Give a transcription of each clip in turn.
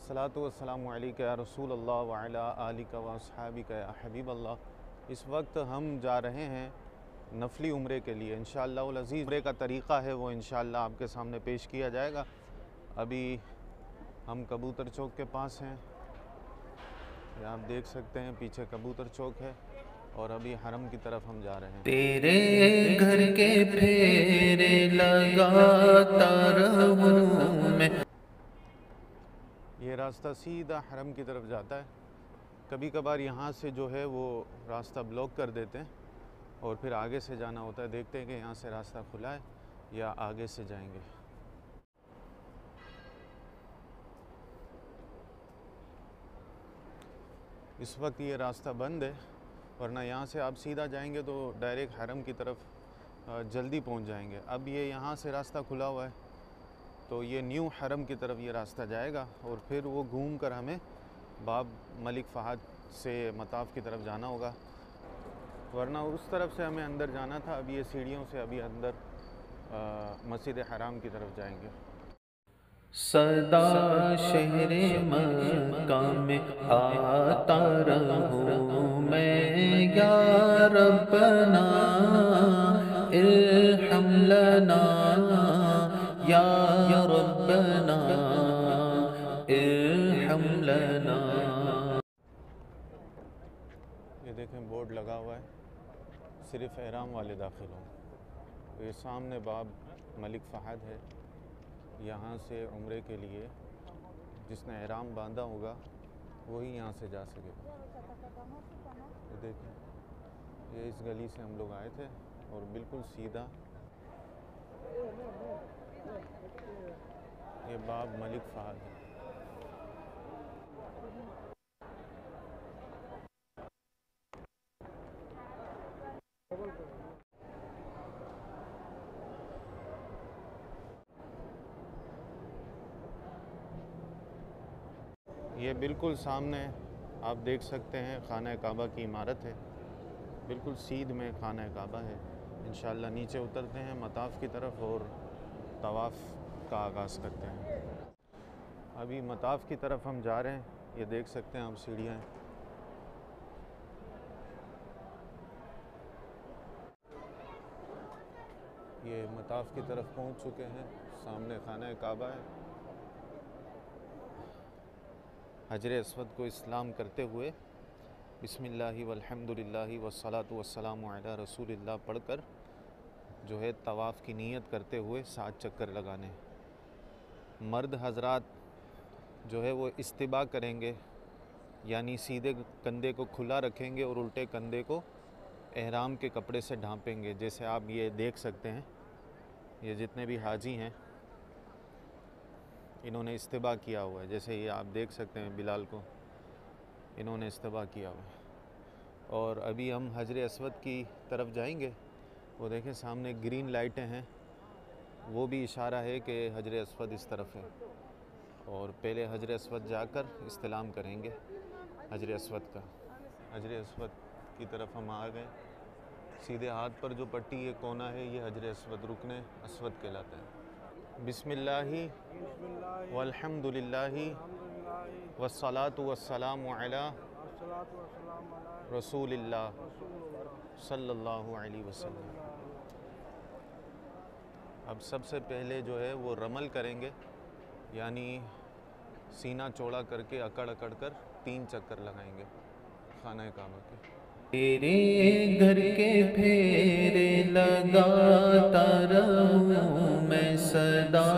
अस्सलातु वस्सलामु अलैका या रसूल अल्लाह व अला आलिका व अस्हाबिका या हबीब अल्लाह। इस वक्त हम जा रहे हैं नफली उम्रे के लिए। इंशाअल्लाह उल अज़ीज़ उम्रे का तरीक़ा है वो इंशाअल्लाह आपके सामने पेश किया जाएगा। अभी हम कबूतर चौक के पास हैं, ये आप देख सकते हैं पीछे कबूतर चौक है और अभी हरम की तरफ हम जा रहे हैं। तेरे घर के फेरे लगाता रहूं मैं। ये रास्ता सीधा हरम की तरफ जाता है। कभी कभार यहाँ से जो है वो रास्ता ब्लॉक कर देते हैं और फिर आगे से जाना होता है। देखते हैं कि यहाँ से रास्ता खुला है या आगे से जाएंगे। इस वक्त ये रास्ता बंद है, वरना यहाँ से आप सीधा जाएंगे तो डायरेक्ट हरम की तरफ जल्दी पहुँच जाएंगे। अब ये यहाँ से रास्ता खुला हुआ है तो ये न्यू हरम की तरफ ये रास्ता जाएगा और फिर वो घूम कर हमें बाब मलिक फ़हद से मताफ़ की तरफ जाना होगा, वरना उस तरफ से हमें अंदर जाना था। अब ये सीढ़ियों से अभी अंदर मस्जिद हराम की तरफ जाएंगे। सदा शहरे मक्का में आता रहूं मैं, या रब्बना इरहम लना, या रब्बना इरहम लना। ये देखें बोर्ड लगा हुआ है, सिर्फ़ एहराम वाले दाखिल हों। तो ये सामने बाब मलिक फ़हद है। यहाँ से उम्रे के लिए जिसने एहराम बांधा होगा वही यहाँ से जा सकेगा। ये देखें, ये इस गली से हम लोग आए थे और बिल्कुल सीधा ये बाब मलिक फ़हद है। ये बिल्कुल सामने आप देख सकते हैं खाना काबा की इमारत है। बिल्कुल सीध में खाना काबा है। इंशाअल्लाह नीचे उतरते हैं मताफ़ की तरफ और तवाफ़ का आगाज़ करते हैं। अभी मताफ़ की तरफ हम जा रहे हैं। ये देख सकते हैं आप सीढ़ियाँ हैं। ये मताफ़ की तरफ पहुंच चुके हैं। सामने खाना काबा है। हजर अस्वद को इस्लाम करते हुए बिस्मिल्लाहि वल्हम्दुलिल्लाहि वस्सलातु वस्सलामु अला रसूलिल्लाह पढ़कर जो है तवाफ़ की नीयत करते हुए 7 चक्कर लगाने। मर्द हजरात जो है वो इस्तिबा करेंगे, यानी सीधे कंधे को खुला रखेंगे और उल्टे कंधे को एहराम के कपड़े से ढांपेंगे। जैसे आप ये देख सकते हैं, ये जितने भी हाजी हैं इन्होंने इस्तिबा किया हुआ है। जैसे ये आप देख सकते हैं बिलाल को, इन्होंने इस्तिबा किया हुआ है। और अभी हम हजर अस्वद की तरफ जाएंगे। वो देखें सामने ग्रीन लाइटें हैं, वो भी इशारा है कि हजर अस्वद इस तरफ है। और पहले हजर अस्वद जाकर इस्तिलाम करेंगे हजर अस्वद का। हजर अस्वद की तरफ हम आ गए। सीधे हाथ पर जो पट्टी ये कोना है ये हजर अस्वद रुकने अस्वद कहलाता है। बिस्मिल्लाहि वल्हम्दुलिल्लाहि वस्सलातु वस्सलामु अला रसूलिल्लाह सल्लल्लाहु अलैहि वसल्लम। अब सबसे पहले जो है वो रमल करेंगे, यानी सीना चौड़ा करके अकड़ अकड़ कर 3 चक्कर लगाएंगे खाना काबा के। तेरे घर के फेरे लगाता रहूं मैं, सदा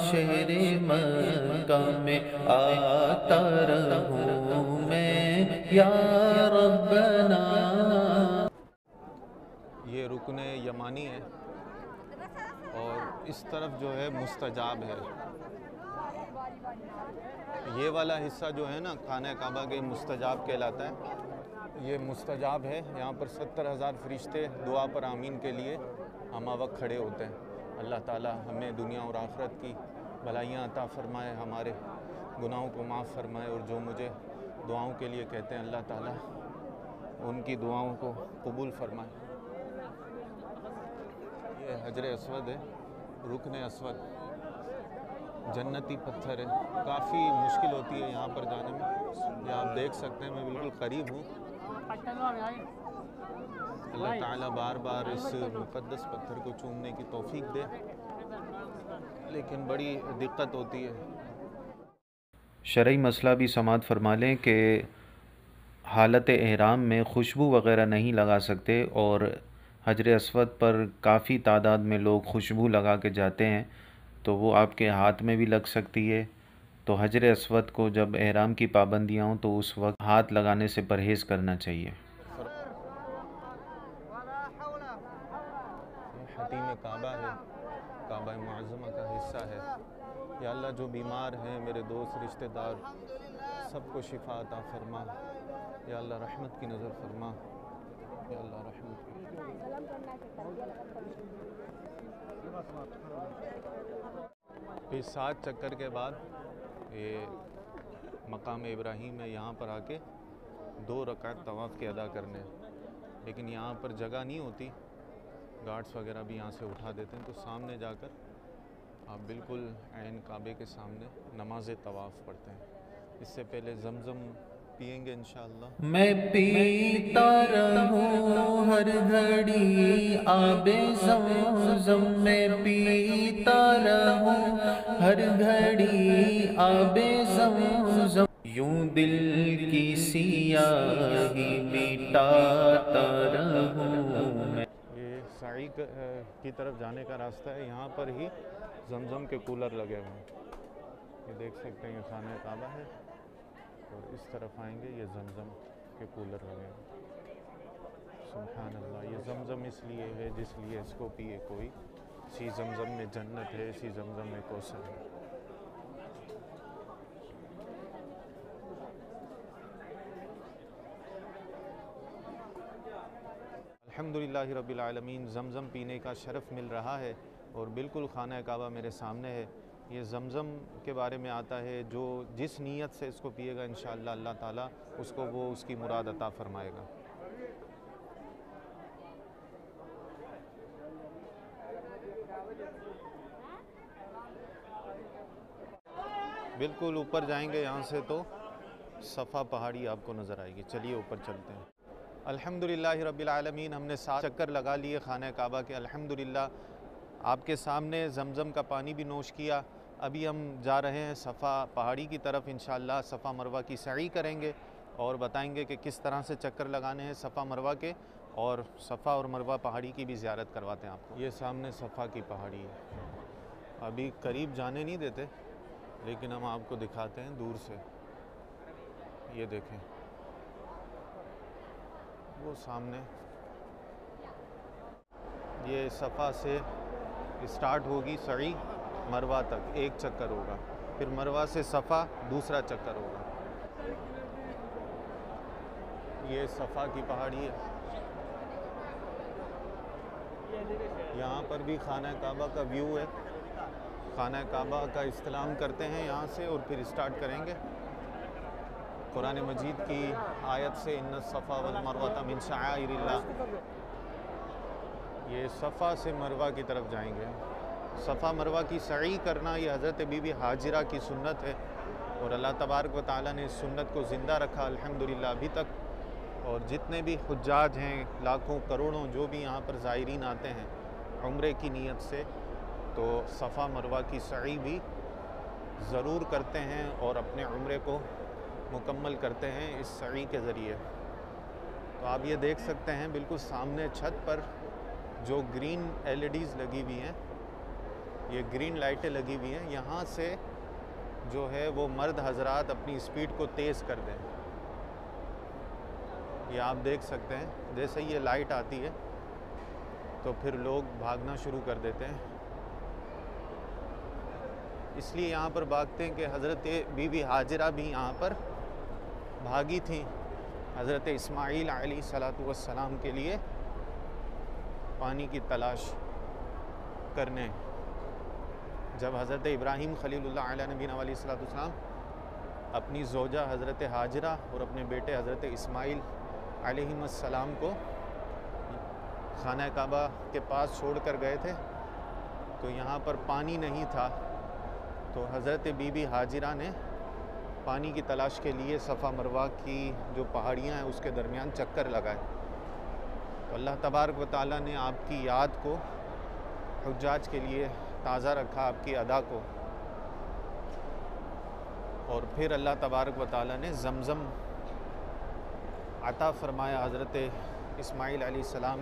शहरे मक्का में आता रहूं मैं, या रब्बना। ये रुकने यमानी है और इस तरफ जो है मुस्तजाब है। ये वाला हिस्सा जो है ना खाना काबा के मुस्तजाब कहलाता है। ये मुस्तजाब है। यहाँ पर 70,000 फरिश्ते दुआ पर आमीन के लिए हम वक्त खड़े होते हैं। अल्लाह ताला हमें दुनिया और आखिरत की भलाइयाँ अता फ़रमाए, हमारे गुनाहों को माफ़ फरमाए और जो मुझे दुआओं के लिए कहते हैं अल्लाह ताला उनकी दुआओं को कबूल फरमाए। ये हजर अस्वद है, रुकन अस्वद। जन्नती पत्थर है, काफ़ी मुश्किल होती है यहाँ पर जाने में। ये आप देख सकते हैं, मैं बिल्कुल करीब हूँ। अल्लाह ताला बार बार इस मुक़द्दस पत्थर को चूमने की तौफीक दे, लेकिन बड़ी दिक्कत होती है। शरई मसला भी समाअत फरमा लें कि हालत एहराम में खुशबू वग़ैरह नहीं लगा सकते, और हजर अस्वद पर काफ़ी तादाद में लोग खुशबू लगा के जाते हैं, तो वो आपके हाथ में भी लग सकती है। तो हजर अस्वद को जब एहराम की पाबंदियाँ हों तो उस वक्त हाथ लगाने से परहेज़ करना चाहिए। हतीम काबा है, काबा मुअज़्ज़मा का हिस्सा है। या अल्लाह, जो बीमार हैं मेरे दोस्त रिश्तेदार, सबको शिफा अता फरमा। या अल्लाह, रहमत की नज़र फरमा। या अल्लाह, रहमत की। फिर 7 चक्कर के बाद ये मकाम इब्राहीम है, यहाँ पर आके 2 रकात तवाफ़ के अदा करने हैं। लेकिन यहाँ पर जगह नहीं होती, गार्ड्स वगैरह भी यहाँ से उठा देते हैं, तो सामने जाकर आप बिल्कुल ऐन काबे के सामने नमाज तवाफ़ पढ़ते हैं। इससे पहले ज़मज़म पिएंगे इंशाअल्लाह। मैं पीता रहूं हर घड़ी आबे ज़मज़म, मैं पीता रहूं हर घड़ी आबे ज़मज़म, यूं दिल की सियाही मिटाता रहूं मैं। ये साई की तरफ जाने का रास्ता है, यहाँ पर ही ज़मज़म के कूलर लगे हुए हैं। ये देख सकते हैं, ये खाना काबा है, और इस तरफ आएंगे ये ज़मज़म के कूलर लगे हैं। सुभान अल्लाह, ये ज़मज़म इसलिए है जिसलिए इसको पिए कोई। इसी ज़मज़म में जन्नत है, इसी ज़मज़म में कौसर है। अल्हम्दुलिल्लाहि रब्बिल आलमीन, ज़मज़म पीने का शरफ़ मिल रहा है और बिल्कुल खाना काबा मेरे सामने है। ये ज़मज़म के बारे में आता है, जो जिस नीयत से इसको पिएगा इंशाअल्लाह अल्लाह ताला उसको वो उसकी मुराद अता फ़रमाएगा। बिल्कुल ऊपर जाएंगे यहाँ से तो सफ़ा पहाड़ी आपको नज़र आएगी। चलिए ऊपर चलते हैं। अल्हम्दुलिल्लाहि रब्बिल आलमीन, हमने 7 चक्कर लगा लिए खाना काबा के। अल्हम्दुलिल्लाह, आपके सामने ज़मज़म का पानी भी नोश किया। अभी हम जा रहे हैं सफ़ा पहाड़ी की तरफ। इंशाअल्लाह सफ़ा मरवा की सई करेंगे और बताएंगे कि किस तरह से चक्कर लगाने हैं सफ़ा मरवा के, और सफ़ा और मरवा पहाड़ी की भी ज़ियारत करवाते हैं आपको। ये सामने सफ़ा की पहाड़ी है। अभी करीब जाने नहीं देते, लेकिन हम आपको दिखाते हैं दूर से। ये देखें, वो सामने ये सफ़ा से स्टार्ट होगी सई, मरवा तक एक चक्कर होगा, फिर मरवा से सफ़ा दूसरा चक्कर होगा। ये सफ़ा की पहाड़ी है। यहाँ पर भी खाना काबा का व्यू है। खाना काबा का इस्तेलाम करते हैं यहाँ से और फिर स्टार्ट करेंगे। कुरान मजीद की आयत से इन्ना सफ़ा वल मरवा मिन शाआइरिल्लाह, ये सफ़ा से मरवा की तरफ जाएंगे। सफ़ा मरवा की सई करना ये हज़रत बीबी हाजिरा की सुन्नत है, और अल्लाह तबारक व तआला ने इस सुन्नत को ज़िंदा रखा अल्हम्दुलिल्लाह अभी तक। और जितने भी हुज्जाज हैं, लाखों करोड़ों जो भी यहाँ पर ज़ायरीन आते हैं उम्रे की नीयत से, तो सफ़ा मरवा की सई भी ज़रूर करते हैं और अपने उम्रे को मुकम्मल करते हैं इस सई के ज़रिए। तो आप ये देख सकते हैं बिल्कुल सामने छत पर जो ग्रीन LEDs लगी हुई हैं, ये ग्रीन लाइटें लगी हुई हैं, यहाँ से जो है वो मर्द हजरात अपनी स्पीड को तेज़ कर दें। ये आप देख सकते हैं, जैसे ही ये लाइट आती है तो फिर लोग भागना शुरू कर देते हैं। इसलिए यहाँ पर भागते हैं कि हज़रत बीबी हाजिरा भी यहाँ पर भागी थी हज़रत इस्माईल अलैहिस्सलातु वस्सलाम के लिए पानी की तलाश करने। जब हज़रत इब्राहीम खलीलुल्लाह अला नबीना अलैहिस्सलातु वस्सलाम अपनी ज़ौजा हज़रत हाजिरा और अपने बेटे हज़रत इस्माईल अलैहिस्सलाम को खाना काबा के पास छोड़ कर गए थे, तो यहाँ पर पानी नहीं था, तो हज़रत बीबी हाजिरा ने पानी की तलाश के लिए सफ़ा मरवा की जो पहाड़ियाँ हैं उसके दरमियान चक्कर लगाए। तो अल्लाह तबारक व तआला ने आपकी याद को हुज्जाज के लिए ताज़ा रखा, आपकी अदा को। और फिर अल्लाह तबारक व तआला ने ज़मज़म अता फ़रमाया। हज़रत इस्माईल अलैहिस्सलाम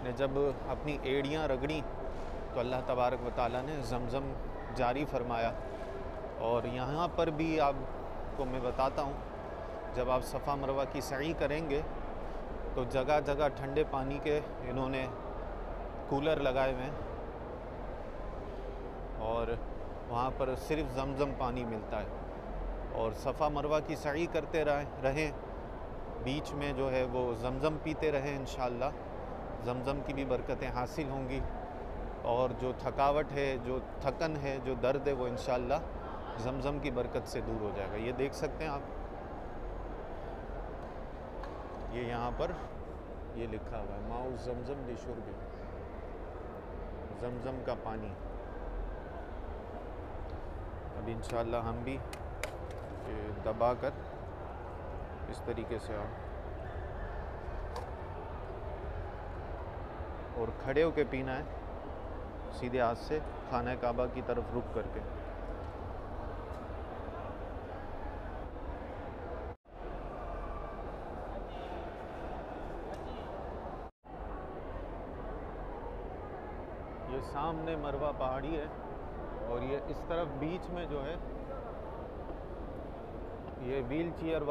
ने जब अपनी एड़ियाँ रगड़ी तो अल्लाह तबारक व तआला ने ज़मज़म जारी फ़रमाया। और यहाँ पर भी आपको मैं बताता हूँ, जब आप सफ़ा मरवा की सई करेंगे तो जगह जगह ठंडे पानी के इन्होंने कूलर लगाए हुए हैं और वहाँ पर सिर्फ ज़मज़म पानी मिलता है। और सफ़ा मरवा की सई करते रहें, बीच में जो है वो ज़मज़म पीते रहें। इंशाअल्लाह ज़मज़म की भी बरकतें हासिल होंगी और जो थकावट है, जो थकन है, जो दर्द है, वो इंशाअल्लाह ज़मज़म की बरकत से दूर हो जाएगा। ये देख सकते हैं आप, ये यहाँ पर ये लिखा हुआ है माउ ज़मज़म लिशुर्बी, ज़मज़म का पानी। अब इंशाअल्लाह हम भी दबा कर इस तरीके से और खड़े होकर पीना है, सीधे हाथ से खाना काबा की तरफ रुख करके। ये सामने मरवा पहाड़ी है और ये इस तरफ बीच में जो है ये व्हील चेयर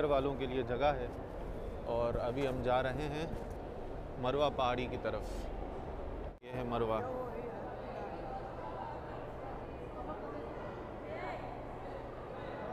वालों के लिए जगह है। और अभी हम जा रहे हैं मरवा पहाड़ी की तरफ। ये है मरवा।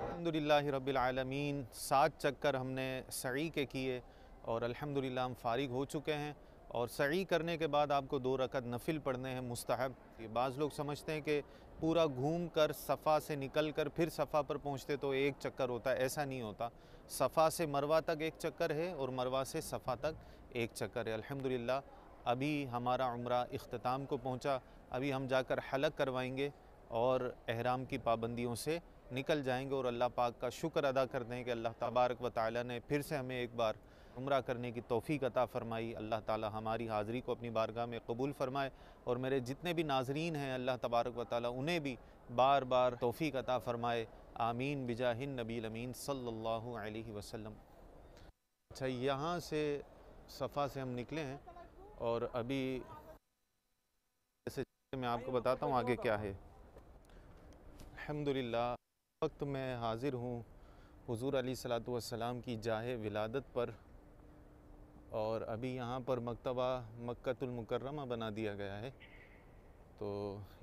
अल्हम्दुलिल्लाहि रब्बिल आलमीन 7 चक्कर हमने सई के किए और अल्हम्दुलिल्लाह हम फ़ारिग हो चुके हैं। और सई करने के बाद आपको 2 रकत नफिल पढ़ने हैं मुस्तहब। बाज़ लोग समझते हैं कि पूरा घूम कर सफ़ा से निकल कर फिर सफ़ा पर पहुँचते तो एक चक्कर होता है, ऐसा नहीं होता। सफ़ा से मरवा तक एक चक्कर है और मरवा से सफ़ा तक एक चक्कर है। अल्हम्दुलिल्लाह अभी हमारा उम्रा इख्तिताम को पहुँचा। अभी हम जाकर हलक करवाएंगे और एहराम की पाबंदियों से निकल जाएंगे और अल्लाह पाक का शुक्र अदा करते हैं कि अल्लाह तबारक व तआला ने फिर से हमें एक बार उम्रा करने की तौफ़ीक अता फ़रमाई। अल्लाह ताला हमारी हाज़िरी को अपनी बारगाह में कबूल फ़रमाए और मेरे जितने भी नाज़रीन हैं अल्लाह तबारक व तआला उन्हें भी बार बार तौफ़ीक अता फ़रमाए। आमीन बिजाहिन नबील अमीन सल्लल्लाहु अलैहि वसल्लम। अच्छा, यहाँ से सफ़ा से हम निकले हैं और अभी जैसे मैं आपको बताता हूँ आगे क्या है। अल्हम्दुलिल्लाह वक्त मैं हाज़िर हूँ हुज़ूर अलैहिस्सलातु वस्सलाम की जाहे विलादत पर। और अभी यहाँ पर मकतबा मक्कतुल मुकर्रमा बना दिया गया है। तो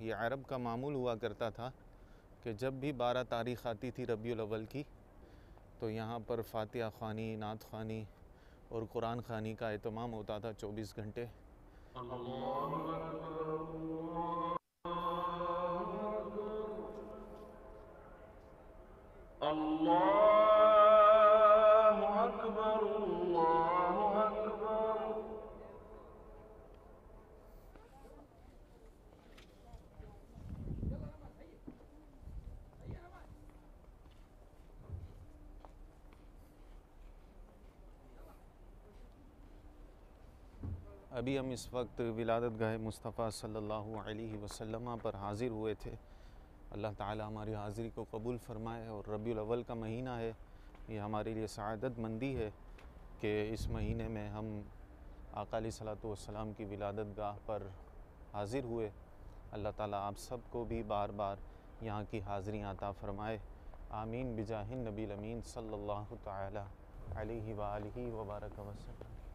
ये अरब का मामूल हुआ करता था कि जब भी 12 तारीख़ आती थी रबीउल अव्वल की तो यहाँ पर फ़ातिहा ख़्वानी, नात ख़्वानी और कुरान ख़्वानी का एहतमाम होता था 24 घंटे। अभी हम इस वक्त विलादत गाह मुस्तफ़ा सल्लल्लाहु अलैहि वसल्लम पर हाज़िर हुए थे। अल्लाह ताला हमारी हाज़िरी को कबूल फ़रमाए। और रबीउल अव्वल का महीना है, ये हमारे लिए सआदत मंदी है कि इस महीने में हम आका अलैहिस्सलातु वस्सलाम की विलादत गाह पर हाज़िर हुए। अल्लाह ताला आप सब को भी बार बार यहाँ की हाज़िरी अता फ़रमाए। आमीन बिजाहिन नबील अमीन सल्लल्लाहु तआला अलैहि व आलिहि व बारक वसल्लम।